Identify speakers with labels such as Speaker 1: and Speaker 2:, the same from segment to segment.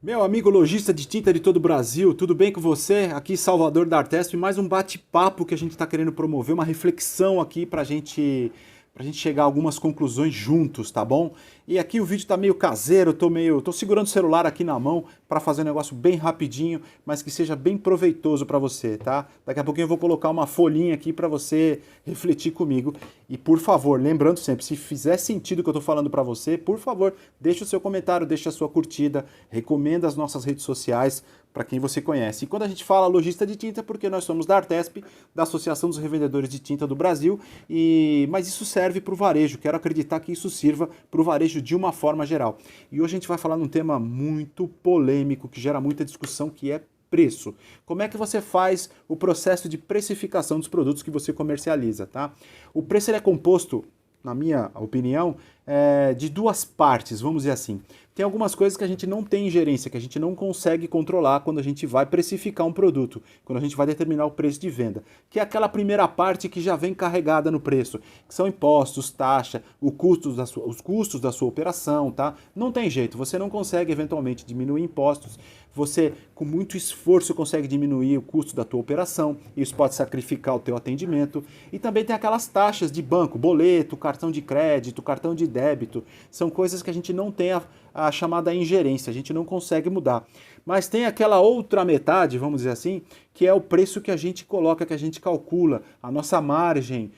Speaker 1: Meu amigo lojista de tinta de todo o Brasil, tudo bem com você? Aqui Salvador da Artesp, mais um bate-papo que a gente está querendo promover, uma reflexão aqui pra gente chegar a algumas conclusões juntos, tá bom? E aqui o vídeo tá meio caseiro, tô segurando o celular aqui na mão para fazer um negócio bem rapidinho, mas que seja bem proveitoso para você, tá? Daqui a pouquinho eu vou colocar uma folhinha aqui para você refletir comigo. E por favor, lembrando sempre, se fizer sentido o que eu tô falando para você, por favor, deixe o seu comentário, deixe a sua curtida, recomenda as nossas redes sociais para quem você conhece. E quando a gente fala lojista de tinta, porque nós somos da Artesp, da Associação dos Revendedores de Tinta do Brasil, mas isso serve para o varejo. Quero acreditar que isso sirva para o varejo de uma forma geral. E hoje a gente vai falar num tema muito polêmico, que gera muita discussão, que é preço. Como é que você faz o processo de precificação dos produtos que você comercializa, tá? O preço ele é composto, na minha opinião, de duas partes, vamos dizer assim. Tem algumas coisas que a gente não tem ingerência, que a gente não consegue controlar quando a gente vai precificar um produto, quando a gente vai determinar o preço de venda, que é aquela primeira parte que já vem carregada no preço, que são impostos, taxa, os custos da sua operação, tá? Não tem jeito, você não consegue eventualmente diminuir impostos, você com muito esforço consegue diminuir o custo da tua operação, isso pode sacrificar o teu atendimento, e também tem aquelas taxas de banco, boleto, cartão de crédito, cartão de débito, são coisas que a gente não tem a chamada ingerência, a gente não consegue mudar. Mas tem aquela outra metade, vamos dizer assim, que é o preço que a gente coloca, que a gente calcula, a nossa margem,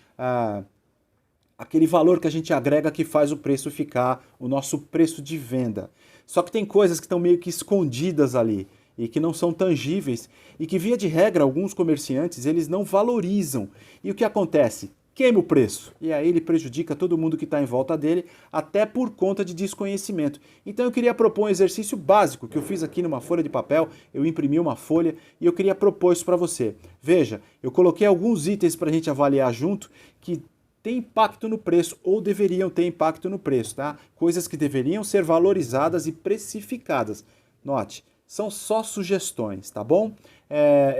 Speaker 1: aquele valor que a gente agrega que faz o preço ficar o nosso preço de venda. Só que tem coisas que estão meio que escondidas ali e que não são tangíveis e que, via de regra, alguns comerciantes eles não valorizam. E o que acontece? Queima o preço. E aí ele prejudica todo mundo que está em volta dele, até por conta de desconhecimento. Então eu queria propor um exercício básico que eu fiz aqui numa folha de papel, eu imprimi uma folha e eu queria propor isso para você. Veja, eu coloquei alguns itens para a gente avaliar junto que tem impacto no preço ou deveriam ter impacto no preço, tá? Coisas que deveriam ser valorizadas e precificadas. Note, são só sugestões, tá bom?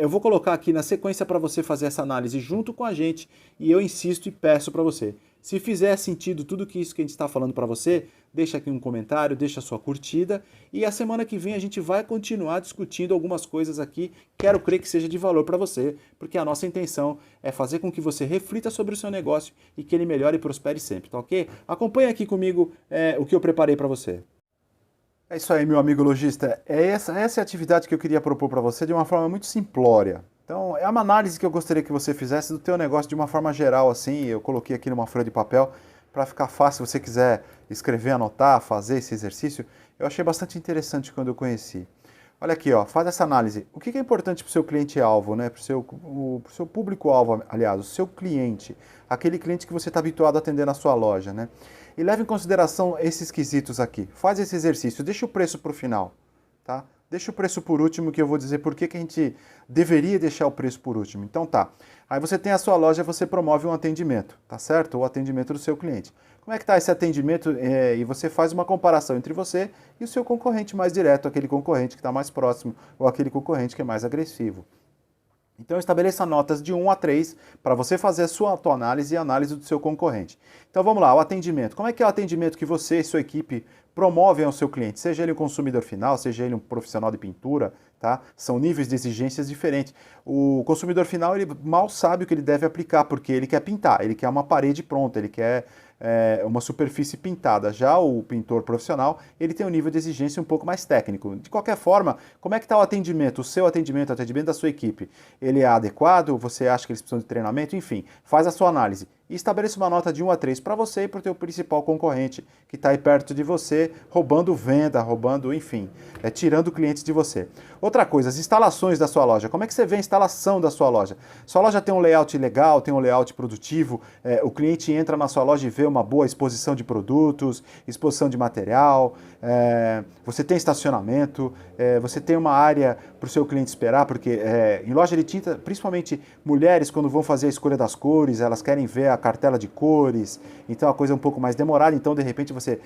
Speaker 1: Eu vou colocar aqui na sequência para você fazer essa análise junto com a gente e eu insisto e peço para você. Se fizer sentido tudo isso que a gente está falando para você, deixa aqui um comentário, deixa a sua curtida e a semana que vem a gente vai continuar discutindo algumas coisas aqui. Quero crer que seja de valor para você, porque a nossa intenção é fazer com que você reflita sobre o seu negócio e que ele melhore e prospere sempre, tá ok? Acompanha aqui comigo o que eu preparei para você. É isso aí, meu amigo lojista. Essa é a atividade que eu queria propor para você de uma forma muito simplória. Então, é uma análise que eu gostaria que você fizesse do teu negócio de uma forma geral, assim. Eu coloquei aqui numa folha de papel para ficar fácil, se você quiser escrever, anotar, fazer esse exercício. Eu achei bastante interessante quando eu conheci. Olha aqui, ó, faz essa análise. O que é importante para o seu cliente-alvo, né? Para o seu público-alvo, aliás, o seu cliente, aquele cliente que você está habituado a atender na sua loja, né? E leve em consideração esses quesitos aqui. Faz esse exercício, deixa o preço para o final, tá? Deixa o preço por último, que eu vou dizer por que a gente deveria deixar o preço por último. Então tá, aí você tem a sua loja, você promove um atendimento, tá certo? O atendimento do seu cliente. Como é que está esse atendimento? E você faz uma comparação entre você e o seu concorrente mais direto, aquele concorrente que está mais próximo ou aquele concorrente que é mais agressivo. Então estabeleça notas de 1 a 3 para você fazer a sua autoanálise e a análise do seu concorrente. Então vamos lá, o atendimento. Como é que é o atendimento que você e sua equipe promovem ao seu cliente? Seja ele um consumidor final, seja ele um profissional de pintura, tá? São níveis de exigências diferentes. O consumidor final, ele mal sabe o que ele deve aplicar, porque ele quer pintar, ele quer uma parede pronta, ele quer uma superfície pintada. Já o pintor profissional, ele tem um nível de exigência um pouco mais técnico. De qualquer forma, como é que está o atendimento, o seu atendimento, o atendimento da sua equipe? Ele é adequado? Você acha que eles precisam de treinamento? Enfim, faz a sua análise. E estabeleça uma nota de 1 a 3 para você e para o teu principal concorrente, que está aí perto de você, roubando venda, roubando, enfim, tirando clientes de você. Outra coisa, as instalações da sua loja. Como é que você vê a instalação da sua loja? Sua loja tem um layout legal, tem um layout produtivo, o cliente entra na sua loja e vê uma boa exposição de produtos, exposição de material, você tem estacionamento, você tem uma área para o seu cliente esperar, porque em loja de tinta, principalmente mulheres, quando vão fazer a escolha das cores, elas querem ver a cartela de cores, então a coisa é um pouco mais demorada, então de repente você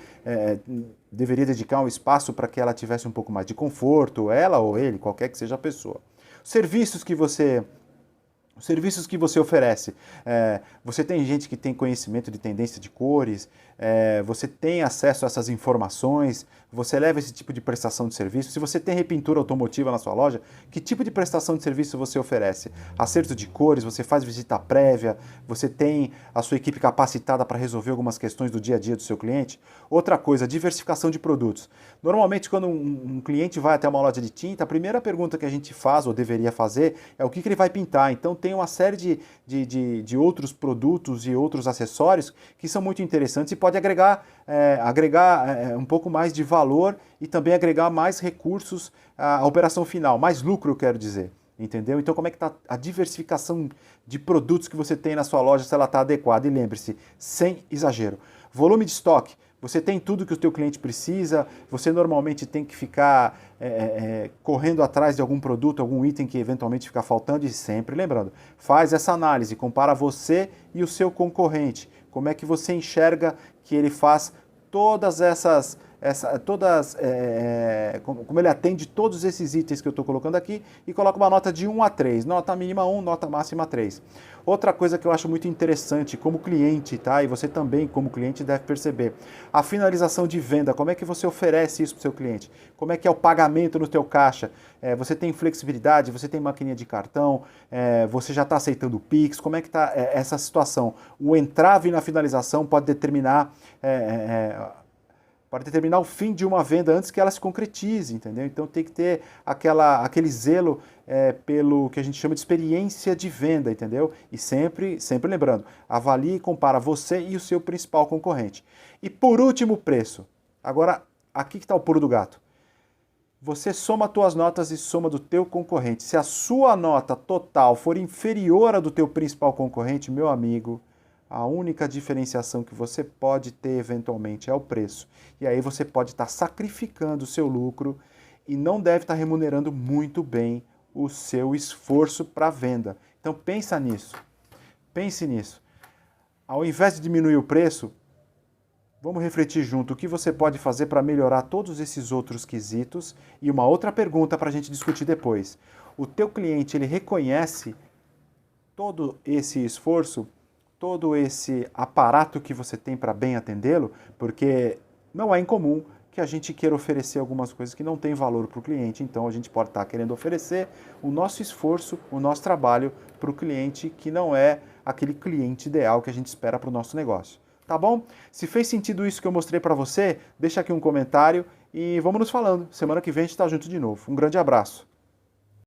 Speaker 1: deveria dedicar um espaço para que ela tivesse um pouco mais de conforto, ela ou ele, qualquer que seja a pessoa. Serviços que você oferece. Você tem gente que tem conhecimento de tendência de cores, você tem acesso a essas informações, Você leva esse tipo de prestação de serviço? Se você tem repintura automotiva na sua loja, que tipo de prestação de serviço você oferece? Acerto de cores, você faz visita prévia, você tem a sua equipe capacitada para resolver algumas questões do dia a dia do seu cliente? Outra coisa, diversificação de produtos. Normalmente, quando um cliente vai até uma loja de tinta, a primeira pergunta que a gente faz, ou deveria fazer, é o que ele vai pintar. Então tem uma série de outros produtos e outros acessórios que são muito interessantes e pode agregar um pouco mais de valor e também agregar mais recursos à operação final, mais lucro, eu quero dizer. Entendeu? Então como é que está a diversificação de produtos que você tem na sua loja, se ela está adequada? E lembre-se, sem exagero. Volume de estoque. Você tem tudo que o teu cliente precisa, você normalmente tem que ficar correndo atrás de algum produto, algum item que eventualmente fica faltando, e sempre lembrando, faz essa análise, compara você e o seu concorrente. Como é que você enxerga que ele faz todas como ele atende todos esses itens que eu estou colocando aqui, e coloca uma nota de 1 a 3, nota mínima 1, nota máxima 3. Outra coisa que eu acho muito interessante como cliente, tá? E você também como cliente deve perceber, a finalização de venda, como é que você oferece isso para o seu cliente? Como é que é o pagamento no teu caixa? Você tem flexibilidade, você tem maquininha de cartão, você já está aceitando o Pix, como é que está essa situação? O entrave na finalização pode determinar o fim de uma venda antes que ela se concretize, entendeu? Então tem que ter aquele zelo pelo que a gente chama de experiência de venda, entendeu? E sempre lembrando, avalie e compara você e o seu principal concorrente. E por último, preço. Agora, aqui que está o pulo do gato. Você soma as tuas notas e soma do teu concorrente. Se a sua nota total for inferior à do teu principal concorrente, meu amigo, a única diferenciação que você pode ter eventualmente é o preço. E aí você pode estar sacrificando o seu lucro e não deve estar remunerando muito bem o seu esforço para a venda. Então pensa nisso. Pense nisso. Ao invés de diminuir o preço, vamos refletir junto o que você pode fazer para melhorar todos esses outros quesitos. E uma outra pergunta para a gente discutir depois. O teu cliente, ele reconhece todo esse esforço, todo esse aparato que você tem para bem atendê-lo? Porque não é incomum que a gente queira oferecer algumas coisas que não têm valor para o cliente, então a gente pode estar querendo oferecer o nosso esforço, o nosso trabalho para o cliente que não é aquele cliente ideal que a gente espera para o nosso negócio. Tá bom? Se fez sentido isso que eu mostrei para você, deixa aqui um comentário e vamos nos falando. Semana que vem a gente está junto de novo. Um grande abraço.